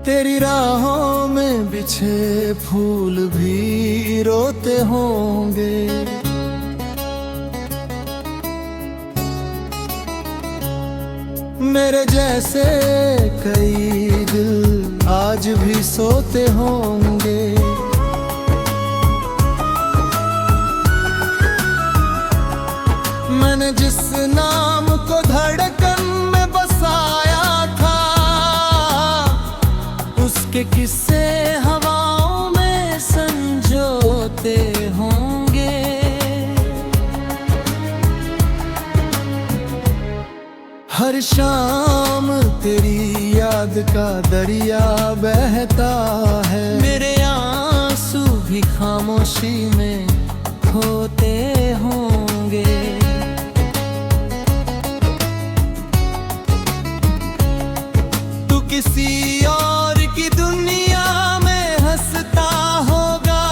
तेरी राहों में बिछे फूल भी रोते होंगे। मेरे जैसे कई दिल आज भी सोते होंगे। मैंने जिस नाम को धड़कन में बसाया था, उसके किस्से हवाओं में संजोते होंगे। हर शाम तेरी याद का दरिया बहता है। मेरे आंसू भी खामोशी में खोते होंगे। तू किसी और की दुनिया में हंसता होगा,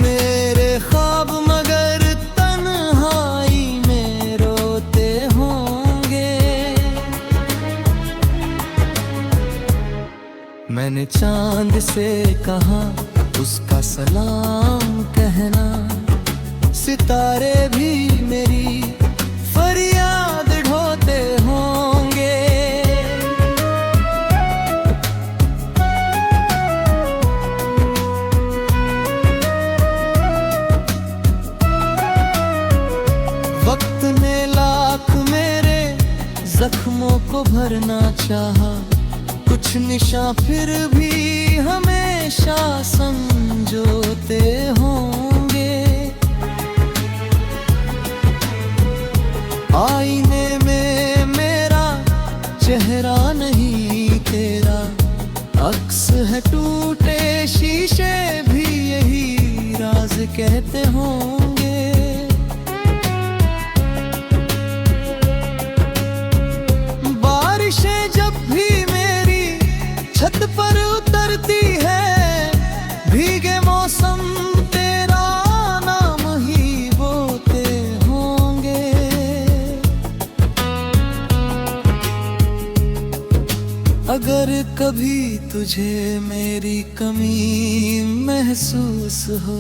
मेरे ख्वाब मगर तन्हाई में रोते होंगे। मैंने चांद से कहा उसका सलाम कहना, सितारे भी मेरी फरियाद ढोते होंगे। वक्त ने लाख मेरे जख्मों को भरना चाहा, कुछ निशा फिर भी हमेशा संजोते होंगे। आईने में मेरा चेहरा नहीं तेरा अक्स है, टूटे शीशे भी यही राज कहते होंगे। बारिशें जब भी मेरी छत पर उतरती है, भीगे मौसम तेरा नाम ही बोते होंगे। अगर कभी तुझे मेरी कमी महसूस हो,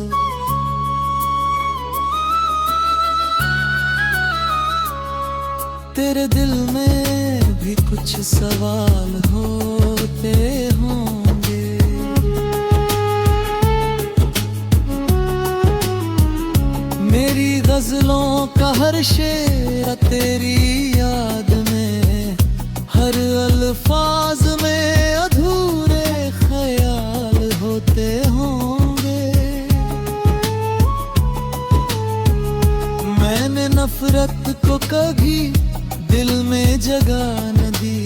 तेरे दिल में भी कुछ सवाल होते होंगे। मेरी गजलों का हर शेर तेरी याद में, हर अल्फाज में अधूरे ख्याल होते होंगे। मैंने नफरत को कभी दिल में जगह न दी,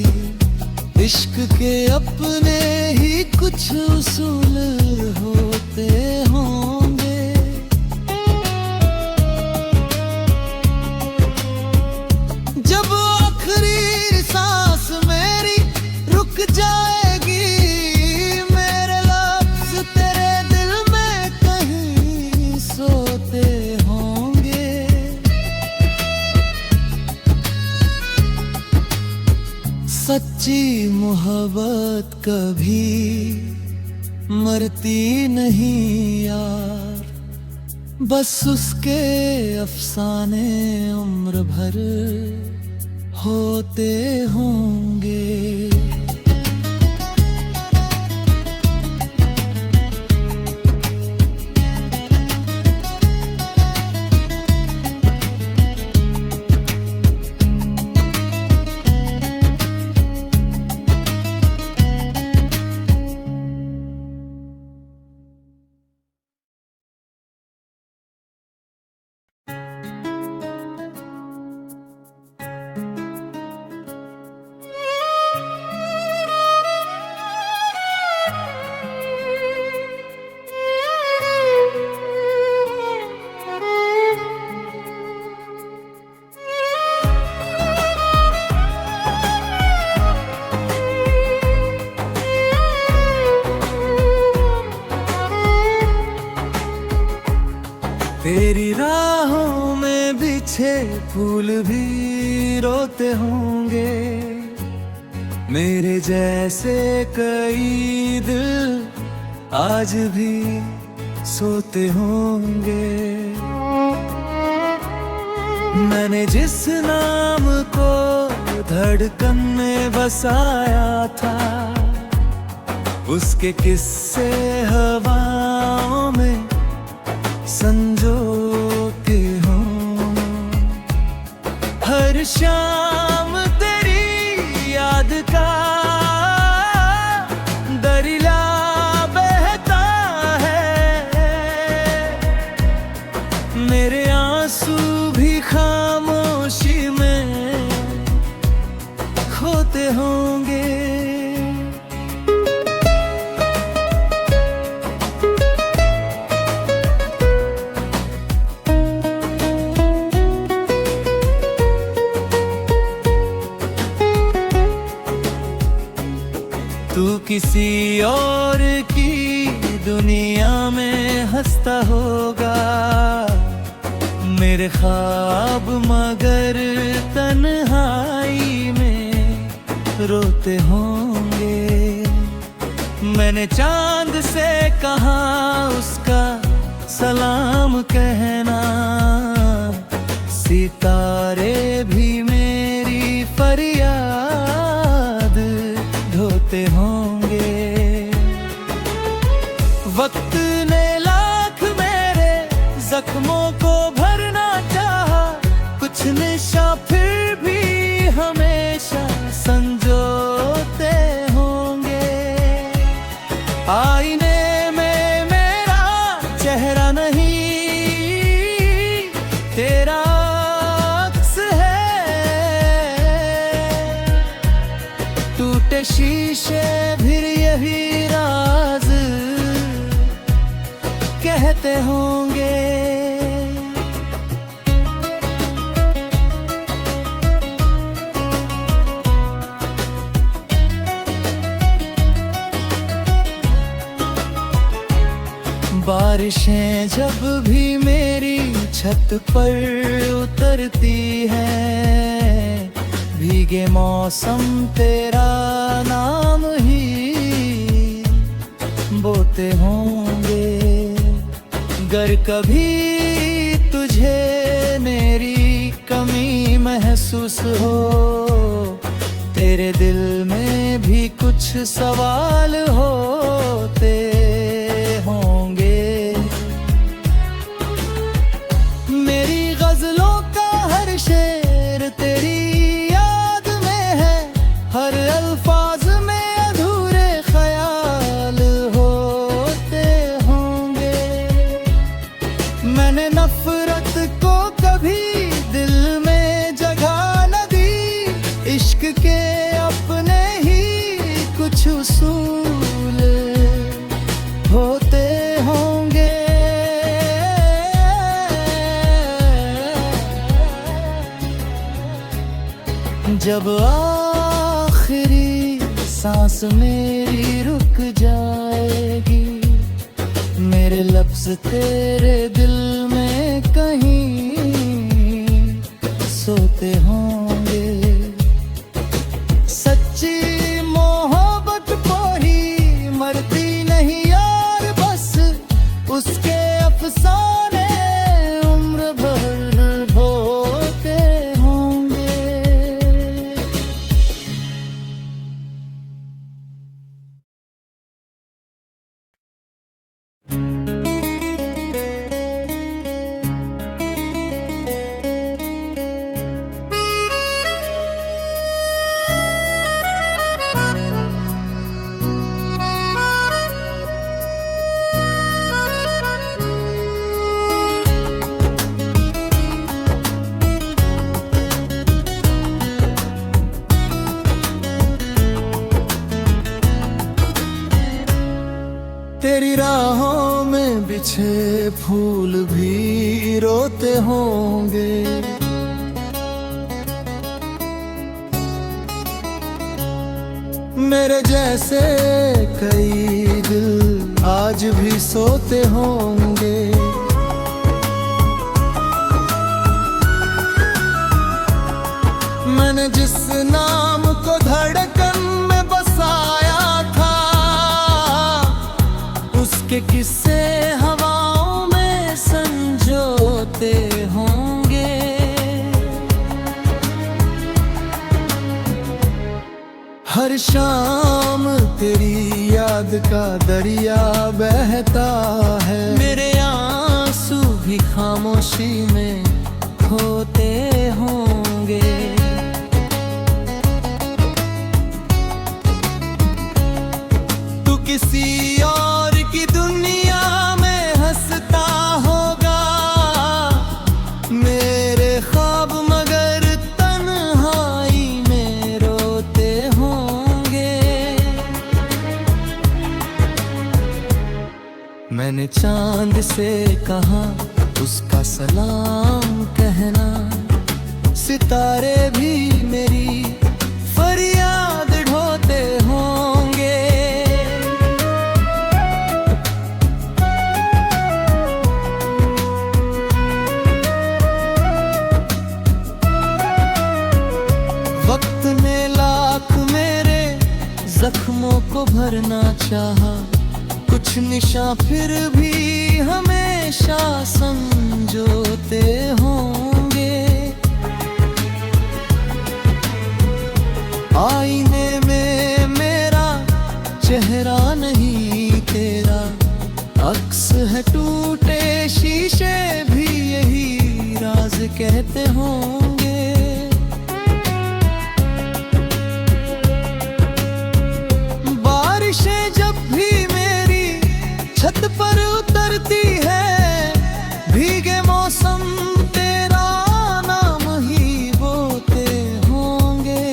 इश्क के अपने ही कुछ उसूल होते होंगे। जब आखिरी सांस मेरी रुक जाएगी, मेरे लफ्ज तेरे दिल में कहीं सोते होंगे। सच्ची मोहब्बत कभी मरती नहीं यार, बस उसके अफसाने उम्र भर होते होंगे। तेरी राहों में बिछे फूल भी रोते होंगे। मेरे जैसे कई दिल आज भी सोते होंगे। मैंने जिस नाम को धड़कन में बसाया था, उसके किस्से हवाओं में संजोते हों। हर शाम तेरी याद का दरिया बहता है, मेरे आंसू भी खामोशी में खोते होंगे। तू किसी और की दुनिया में हंसता होगा, मेरे ख्वाब मगर तन्हाई में रोते होंगे। मैंने चांद से कहा उसका सलाम कहना, सितारे भी मेरी फरियाद ढोते होंगे। वक्त ने लाख मेरे जख्मों को भरना चाहा, कुछ निशा फिर भी हमेशा संजोते होंगे। आईने में मेरा चेहरा नहीं, तेरा अक्स है। टूटे शीशे भी यही राज कहते होंगे। बारिशें जब भी मेरी छत पर उतरती है, भीगे मौसम तेरा नाम ही बोते होंगे। गर कभी तुझे मेरी कमी महसूस हो, तेरे दिल में भी कुछ सवाल होते होंगे। मेरी गजलों का हर शेर तेरी याद में है, हर अल्फाज में अधूरे ख्याल होते होंगे। मैंने नफरत को कभी दिल में जगह न दी, इश्क के अपने ही कुछ उसूल होते होंगे। जब आखिरी सांस मेरी रुक जाएगी, मेरे लफ्ज तेरे दिल में कहीं सोते होंगे। सच्ची मोहब्बत कोई मरती नहीं यार, बस उसके अफसाने उम्र भर होते होंगे। तेरी राहों में बिछे फूल भी रोते होंगे। मेरे जैसे कई दिल आज भी सोते होंगे। मैंने जिस नाम को धड़कन उसके किस्से हवाओं में संजोते होंगे। हर शाम तेरी याद का दरिया बहता है, मेरे आंसू भी खामोशी में खोते होंगे। तू किसी और की दुनिया में हंसता होगा, मेरे ख्वाब मगर तन्हाई में रोते होंगे। मैंने चांद से कहा उसका सलाम कहना, सितारे भी मेरी फरियाद ढोते होंगे। वक्त ने लाख मेरे जख्मों को भरना चाहा, कुछ निशा फिर भी हमेशा संजोते होंगे। आईने में मेरा चेहरा नहीं तेरा अक्स है, टूटे शीशे भी यही राज कहते होंगे। बारिशें जब भी मेरी छत पर उतरती है, भीगे मौसम तेरा नाम ही बोते होंगे।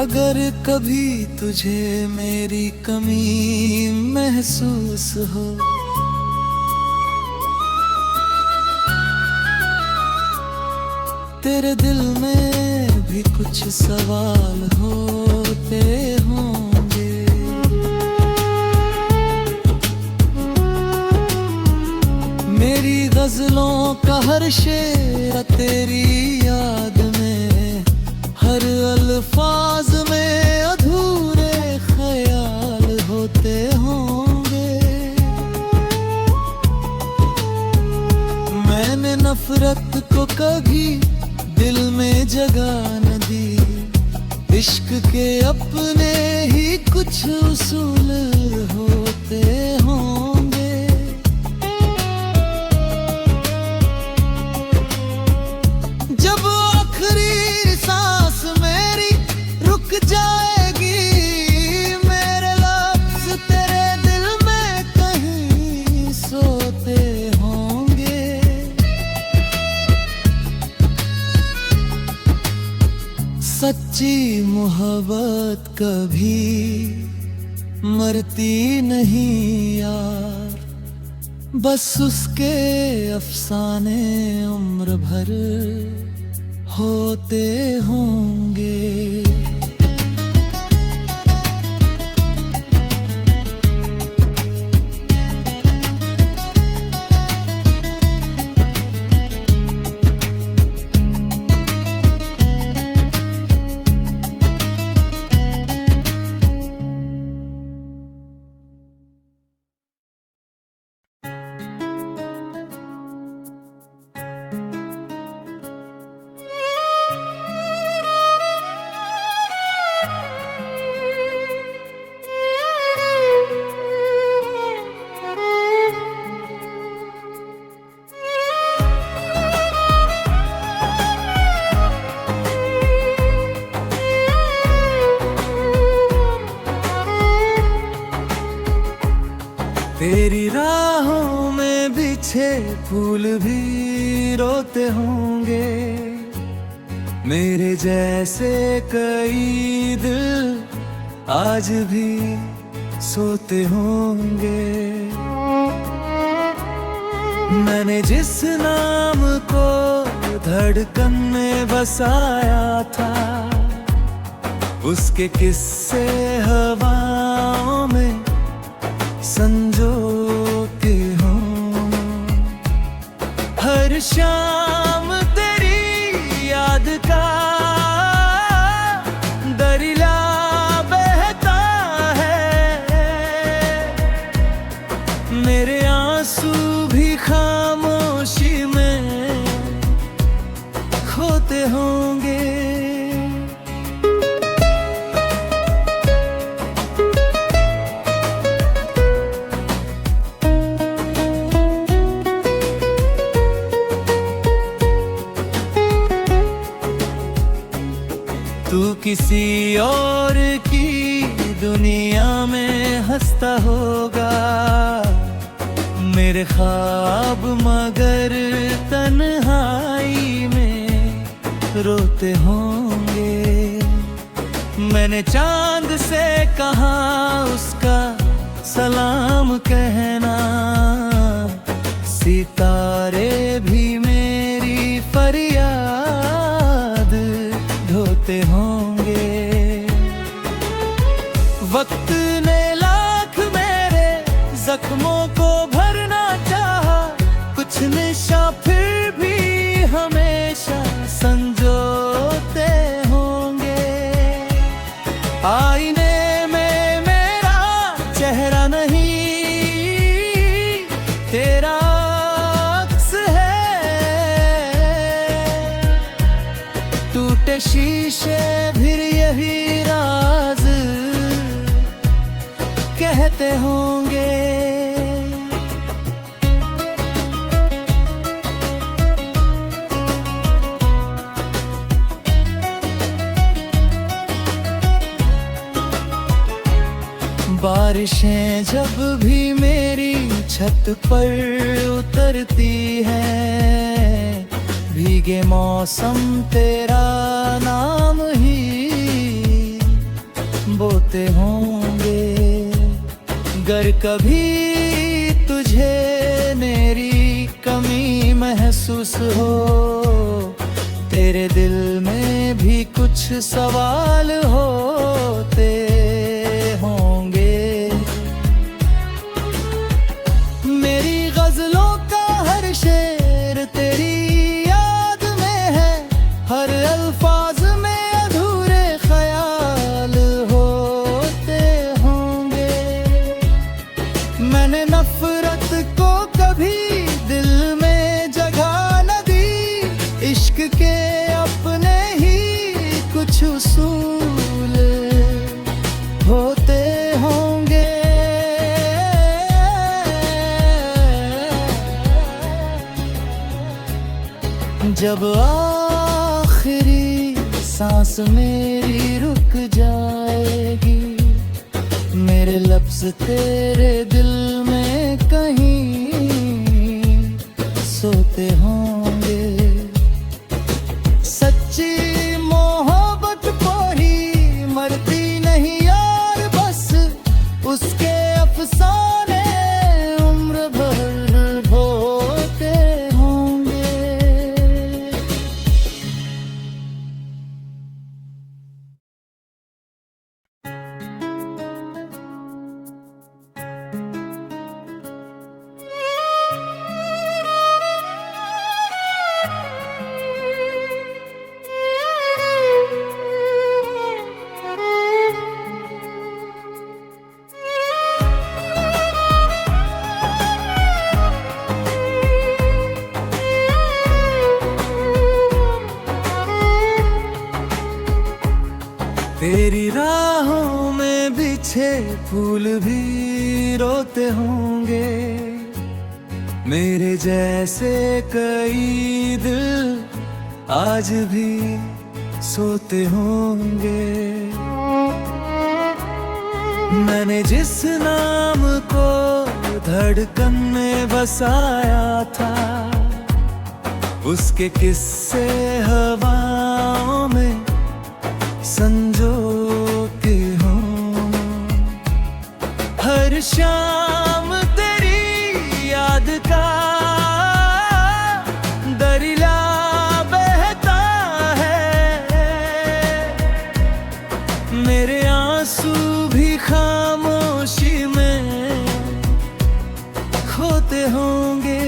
अगर कभी तुझे मेरी कमी महसूस हो, तेरे दिल में भी कुछ सवाल होते होंगे। मेरी गजलों का हर शेर तेरी याद में, हर अल्फाज में अधूरे ख्याल होते होंगे। मैंने नफरत को कभी दिल में जगह न दी, इश्क के अपने ही कुछ उसूल होते होंगे। जब आखिरी सांस मेरी रुक जाएगी, मेरे लफ्ज तेरे दिल में कहीं सोते होंगे। सच्ची मोहब्बत कभी मरती नहीं यार, बस उसके अफसाने उम्र भर होते होंगे। तेरी राहों में बिछे फूल भी रोते होंगे, मेरे जैसे कई दिल आज भी सोते होंगे। मैंने जिस नाम को धड़कन में बसाया था, उसके किस्से हवाओं में संजोते हो। हर शाम तेरी याद का दरिया तू किसी और की दुनिया में हंसता होगा, मेरे ख्वाब मगर तन्हाई में रोते होंगे। मैंने चांद से कहा उसका सलाम कहना, सितारे भी मेरी फरियाद ढोते होंगे। वक्त ने लाख मेरे जख्मों को भरना चाहा, कुछ निशा फिर भी हमेशा संजोते होंगे। आईने में मेरा चेहरा नहीं, तेरा अक्स है। टूटे शीशे फिर यही राज कहते होंगे। बारिशें जब भी मेरी छत पर उतरती है, भीगे मौसम तेरा नाम ही बोते होंगे। गर कभी तुझे मेरी कमी महसूस हो, तेरे दिल में भी कुछ सवाल होते होंगे। मेरी गजलों का हर शेर तेरी याद में है, हर अल्फाज में अधूरे ख्याल होते होंगे। मैंने नफरत को कभी दिल में जगह न दी, इश्क के अपने ही कुछ उसूल होते होंगे। जब आखिरी सांस मेरी रुक जाएगी, मेरे लफ्ज तेरे दिल में कहीं सोते होंगे। सच्ची मोहब्बत कोई मरती नहीं यार, बस उसके अफसाने उम्र भर ढोते होंगे। तेरी राहों में बिछे फूल भी रोते होंगे, मेरे जैसे कई दिल आज भी सोते होंगे। मैंने जिस नाम को धड़कन में बसाया था, उसके किस्से हवाओं में संजो के हूँ। हर शाम तेरी याद का दरिया बहता है, मेरे आंसू भी खामोशी में खोते होंगे।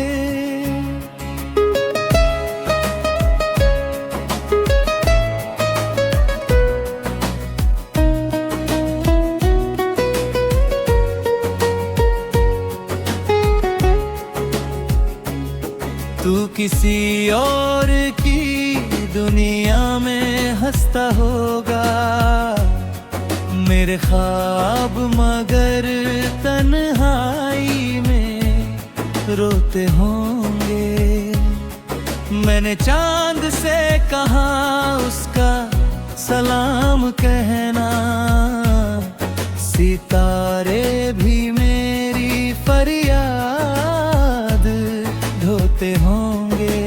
तू किसी और की दुनिया में हंसता होगा, मेरे ख्वाब मगर तन्हाई में रोते होंगे। मैंने चांद से कहा उसका सलाम कहना। सितारे भी मेरी फरियाद ढोते होंगे।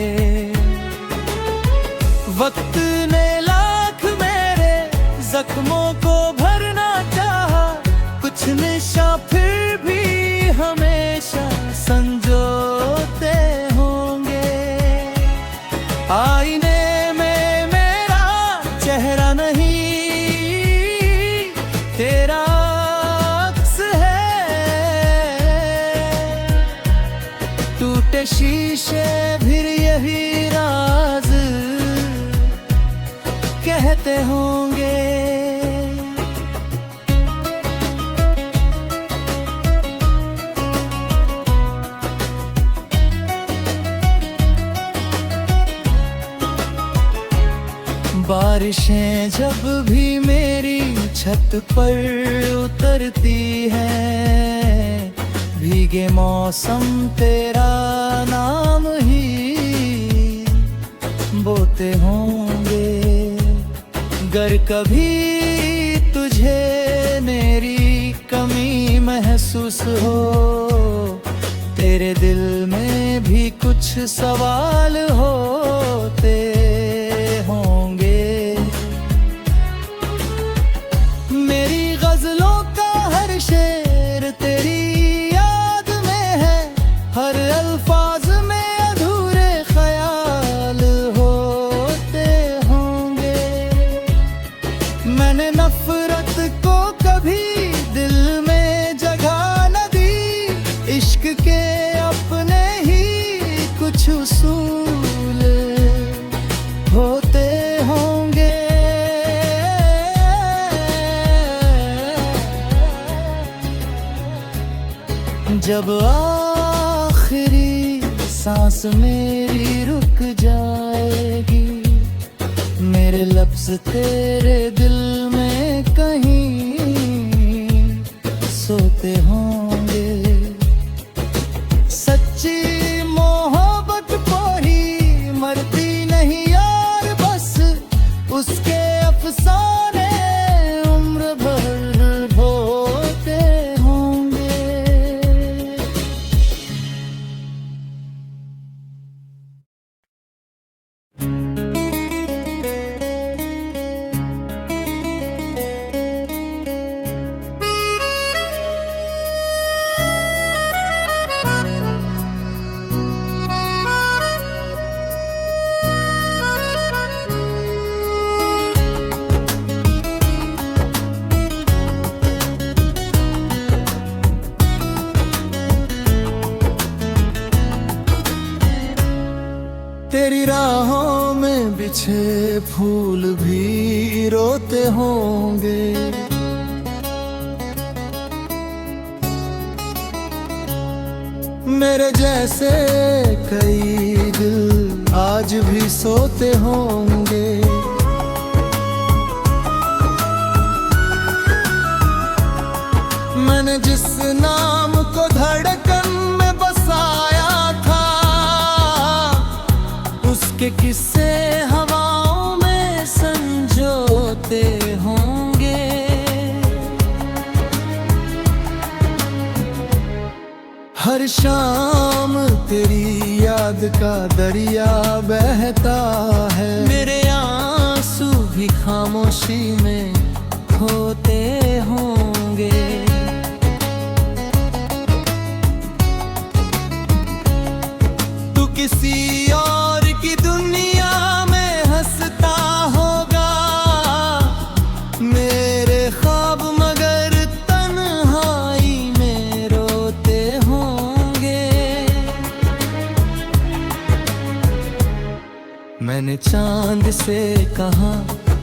वक्त ने लाख मेरे जख्मों को भरना चाहा, कुछ निशा फिर भी हमेशा संजोते होंगे। आईने में मेरा चेहरा नहीं, तेरा अक्स है। टूटे शीशे फिर यही राज कहते होंगे। बारिशें जब भी मेरी छत पर उतरती है, भीगे मौसम तेरा नाम ही बोते होंगे। गर कभी तुझे मेरी कमी महसूस हो, तेरे दिल में भी कुछ सवाल होते होंगे। मेरी गजलों का हर शेर तेरी याद में है, हर अल्फाज में अधूरे ख्याल होते होंगे। मैंने नफरत को कभी दिल में जगह न दी, इश्क के अपने ही कुछ उसूल होते होंगे। जब आखिरी सांस मेरी रुक जाएगी, मेरे लफ्ज तेरे दिल में कहीं सोते होंगे। सच्ची मोहब्बत कोई मरती नहीं यार, बस उसके अफसाने उम्र भर ढोते होंगे। तेरी राहों में बिछे फूल भी रोते होंगे। मेरे जैसे कई दिल आज भी सोते होंगे। मैंने जिस नाम को धड़कन में बसाया था, उसके किस्से हवाओं में संजोते होंगे। हर शाम तेरी याद का दरिया बहता है, मेरे आंसू भी खामोशी में खोते होंगे। तू किसी और की दुनिया में हंसता होगा, मेरे ख्वाब मगर तन्हाई में रोते होंगे। मैंने चांद से कहा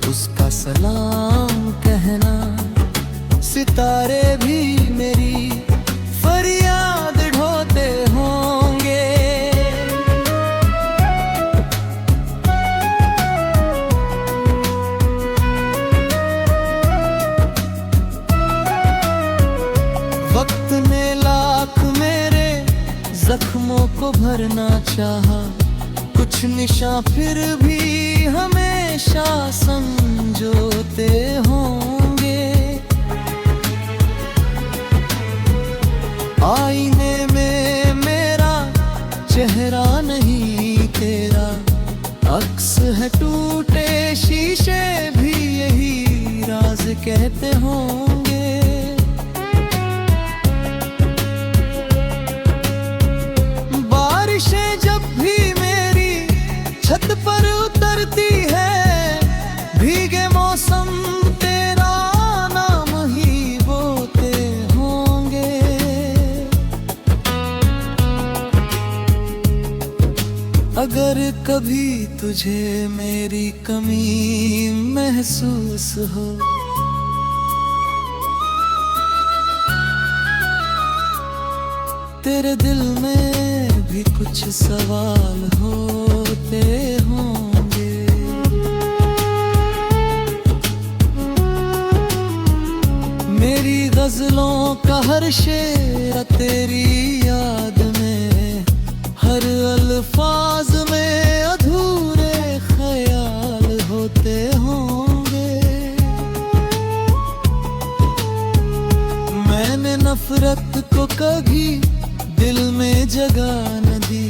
उसका सलाम कहना, सितारे भी मेरी फरियाद ढोते होंगे। वक्त ने लाख मेरे जख्मों को भरना चाहा, कुछ निशा फिर भी हमेशा संजोते होंगे। आईने में मेरा चेहरा नहीं तेरा अक्स है, टूटे शीशे भी यही राज कहते होंगे। बारिशें जब भी मेरी छत पर उतरती है, भीगे मौसम तेरा नाम ही बोते होंगे। अगर कभी तुझे मेरी कमी महसूस हो, तेरे दिल में भी कुछ सवाल होते होंगे। मेरी गजलों का हर शेर तेरी याद में, हर अल्फाज में अधूरे ख्याल होते होंगे। मैंने नफरत को कभी दिल में जगह न दी,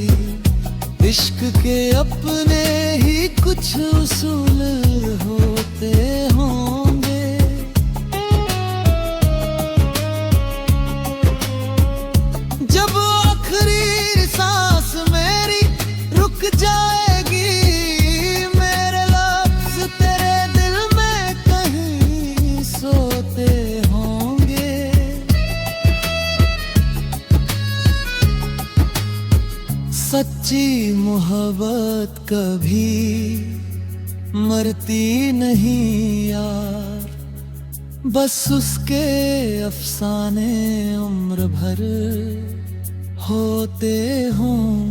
इश्क के अपने ही कुछ उसूल होते होंगे। जब आखिरी सांस मेरी रुक जाएगी, मेरे लफ्ज तेरे दिल में कहीं सोते होंगे। सच्ची मोहब्बत कभी मरती नहीं यार, बस उसके अफसाने उम्र भर होते हों।